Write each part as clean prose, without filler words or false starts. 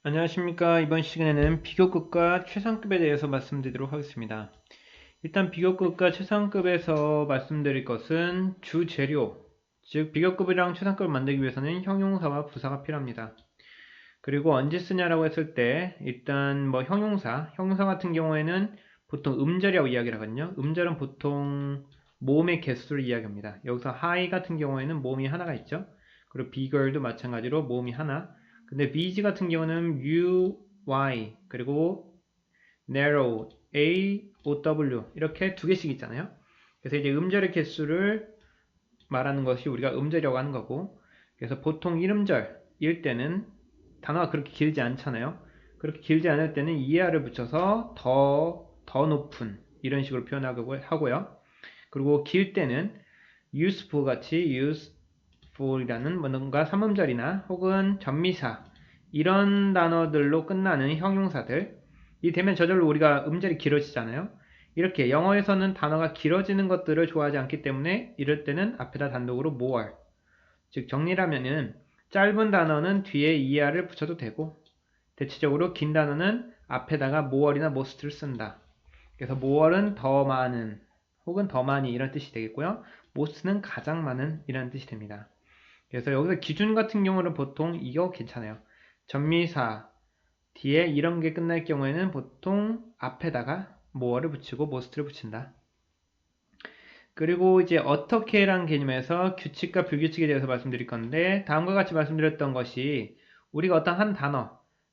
안녕하십니까. 이번 시간에는 비교급과 최상급에 대해서 말씀드리도록 하겠습니다. 일단 비교급과 최상급에서 말씀드릴 것은 주재료, 즉 비교급이랑 최상급을 만들기 위해서는 형용사와 부사가 필요합니다. 그리고 언제 쓰냐라고 했을 때 일단 뭐 형용사 같은 경우에는 보통 음절이라고 이야기를 하거든요. 음절은 보통 모음의 개수를 이야기합니다. 여기서 high 같은 경우에는 모음이 하나가 있죠. 그리고 bigger도 마찬가지로 모음이 하나. 근데 big 같은 경우는 u, y 그리고 narrow, a, o, w 이렇게 두 개씩 있잖아요. 그래서 이제 음절의 개수를 말하는 것이 우리가 음절이라고 하는 거고, 그래서 보통 이름절일 때는 단어가 그렇게 길지 않잖아요. 그렇게 길지 않을 때는 ER을 붙여서 더 높은 이런 식으로 표현하고 하고요. 그리고 길 때는 useful 같이 useful이라는 뭔가 삼음절이나 혹은 전미사 이런 단어들로 끝나는 형용사들 이 되면 저절로 우리가 음절이 길어지잖아요. 이렇게 영어에서는 단어가 길어지는 것들을 좋아하지 않기 때문에 이럴 때는 앞에다 단독으로 more 즉 정리를 하면은 짧은 단어는 뒤에 er을 붙여도 되고 대체적으로 긴 단어는 앞에다가 more이나 most를 쓴다. 그래서 more은 더 많은 혹은 더 많이 이런 뜻이 되겠고요. most는 가장 많은 이런 뜻이 됩니다. 그래서 여기서 기준 같은 경우는 보통 이거 괜찮아요. 전미사 뒤에 이런 게 끝날 경우에는 보통 앞에다가 more를 붙이고 most를 붙인다. 그리고 이제 어떻게란 개념에서 규칙과 불규칙에 대해서 말씀드릴 건데 다음과 같이 말씀드렸던 것이 우리가 어떤 한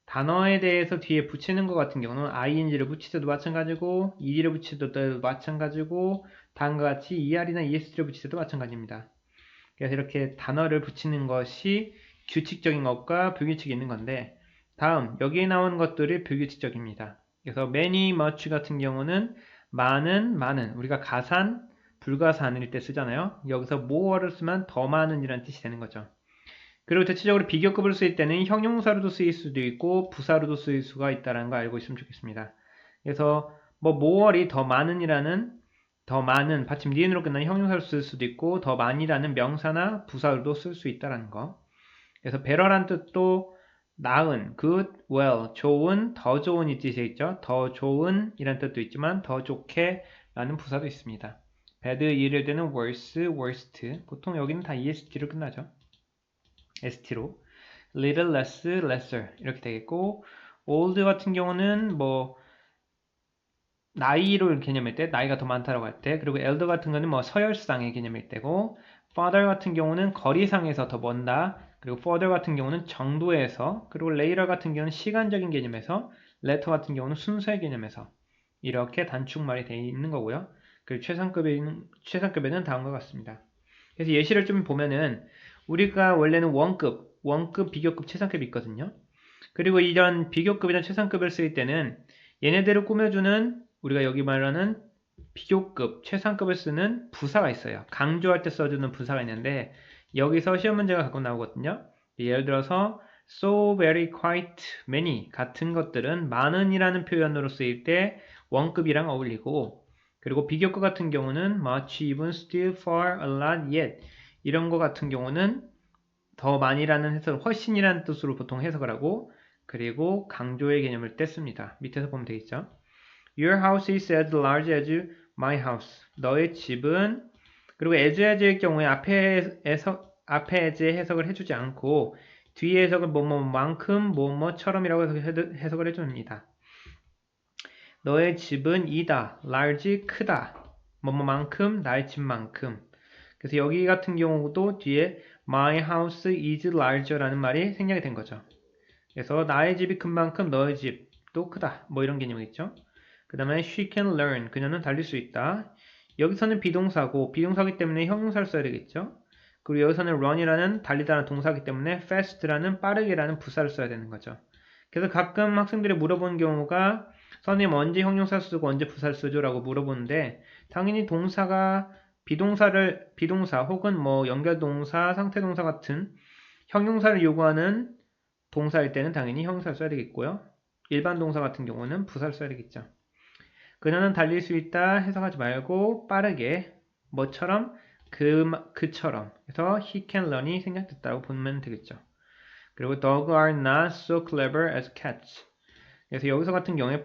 단어에 대해서 뒤에 붙이는 것 같은 경우는 ing를 붙이셔도 마찬가지고 ed를 붙이셔도 마찬가지고 다음과 같이 er이나 es를 붙이셔도 마찬가지입니다. 그래서 이렇게 단어를 붙이는 것이 규칙적인 것과 불규칙이 있는 건데 다음 여기에 나온 것들이 불규칙적입니다. 그래서 many, much 같은 경우는 많은 우리가 가산, 불가산일 때 쓰잖아요. 여기서 more를 쓰면 더 많은 이라는 뜻이 되는 거죠. 그리고 대체적으로 비교급을 쓰일 때는 형용사로도 쓰일 수도 있고 부사로도 쓰일 수가 있다는 거 알고 있으면 좋겠습니다. 그래서 뭐 more이 더 많은 받침 니은으로 끝나는 형용사로 쓸 수도 있고 더 많이라는 명사나 부사로도 쓸 수 있다는 거. 그래서 better란 뜻도 나은, good, well, 좋은, 더 좋은 이 뜻이 있죠. 더 좋은 이란 뜻도 있지만 더 좋게 라는 부사도 있습니다. bad 이를 때는 worse, worst. 보통 여기는 다 est로 끝나죠. st로. little less, lesser 이렇게 되겠고 old 같은 경우는 뭐 나이로 개념일 때 나이가 더 많다라고 할 때 그리고 elder 같은 거는 뭐 서열상의 개념일 때고 farther 같은 경우는 거리상에서 더 먼다 그리고 further 같은 경우는 정도에서 그리고 later 같은 경우는 시간적인 개념에서 later 같은 경우는 순서의 개념에서 이렇게 단축말이 되어 있는 거고요. 그리고 최상급에는 다음과 같습니다. 그래서 예시를 좀 보면은 우리가 원래는 원급, 비교급, 최상급이 있거든요. 그리고 이런 비교급이나 최상급을 쓸 때는 얘네들을 꾸며주는 우리가 여기 말하는 비교급, 최상급을 쓰는 부사가 있어요. 강조할 때 써주는 부사가 있는데 여기서 시험 문제가 가끔 나오거든요. 예를 들어서 so, very, quite, many 같은 것들은 많은이라는 표현으로 쓰일 때 원급이랑 어울리고 그리고 비교급 같은 경우는 much, even, still, far, a lot, yet 이런 거 같은 경우는 더 많이라는 해석을 훨씬이라는 뜻으로 보통 해석을 하고 그리고 강조의 개념을 떼습니다. 밑에서 보면 되겠죠. Your house is as large as my house. 너의 집은 그리고 as의 경우에 앞에 as 해석을 해주지 않고 뒤에 해석을 뭐뭐만큼 뭐뭐처럼이라고 해석을 해줍니다. 너의 집은 이다, large 크다, 뭐뭐만큼 나의 집만큼. 그래서 여기 같은 경우도 뒤에 my house is larger라는 말이 생략이 된 거죠. 그래서 나의 집이 큰 만큼 너의 집도 크다. 뭐 이런 개념이겠죠. 그 다음에 she can learn. 그녀는 달릴 수 있다. 여기서는 비동사고 비동사기 때문에 형용사를 써야 되겠죠. 그리고 여기서는 run이라는 달리다라는 동사기 때문에 fast라는 빠르게라는 부사를 써야 되는 거죠. 그래서 가끔 학생들이 물어보는 경우가 선생님 언제 형용사 쓰고 언제 부사를 쓰죠? 라고 물어보는데 당연히 비동사 혹은 뭐 연결동사, 상태동사 같은 형용사를 요구하는 동사일 때는 당연히 형용사를 써야 되겠고요. 일반 동사 같은 경우는 부사를 써야 되겠죠. 그녀는 달릴 수 있다 해석하지 말고 빠르게 뭐처럼 그처럼 그래서 he can learn이 생략됐다고 보면 되겠죠. 그리고 dogs are not so clever as cats. 그래서 여기서 같은 경우에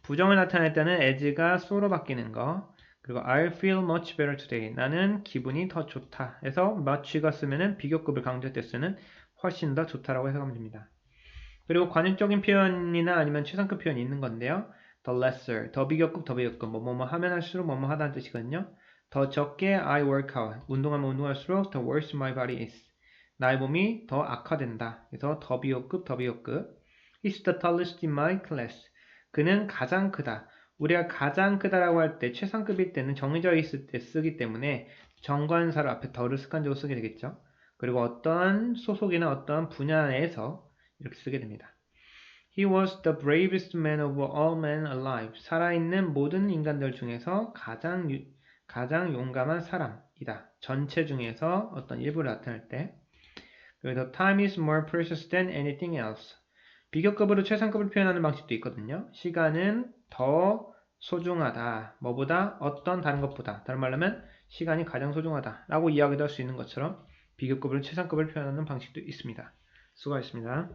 부정을 나타낼 때는 as가 so로 바뀌는 거. 그리고 I feel much better today. 나는 기분이 더 좋다. 해서 much가 쓰면은 비교급을 강조할 때 쓰는 훨씬 더 좋다라고 해석하면 됩니다. 그리고 관용적인 표현이나 아니면 최상급 표현이 있는 건데요. the lesser, 더 비교급, 뭐뭐 하면 할수록 뭐뭐 하다는 뜻이거든요. 더 적게 I work out, 운동하면 운동할수록 the worse my body is. 나의 몸이 더 악화된다. 그래서 더 비교급. He's the tallest in my class. 그는 가장 크다. 우리가 가장 크다라고 할 때 최상급일 때는 정해져 있을 때 쓰기 때문에 정관사를 앞에 더를 습관적으로 쓰게 되겠죠. 그리고 어떤 소속이나 어떤 분야에서 이렇게 쓰게 됩니다. He was the bravest man of all men alive. 살아있는 모든 인간들 중에서 가장 용감한 사람이다. 전체 중에서 어떤 일부를 나타낼 때. 그래서 time is more precious than anything else. 비교급으로 최상급을 표현하는 방식도 있거든요. 시간은 더 소중하다. 뭐보다? 어떤 다른 것보다. 다른 말로 하면 시간이 가장 소중하다. 라고 이야기도 할 수 있는 것처럼 비교급으로 최상급을 표현하는 방식도 있습니다. 수고하셨습니다.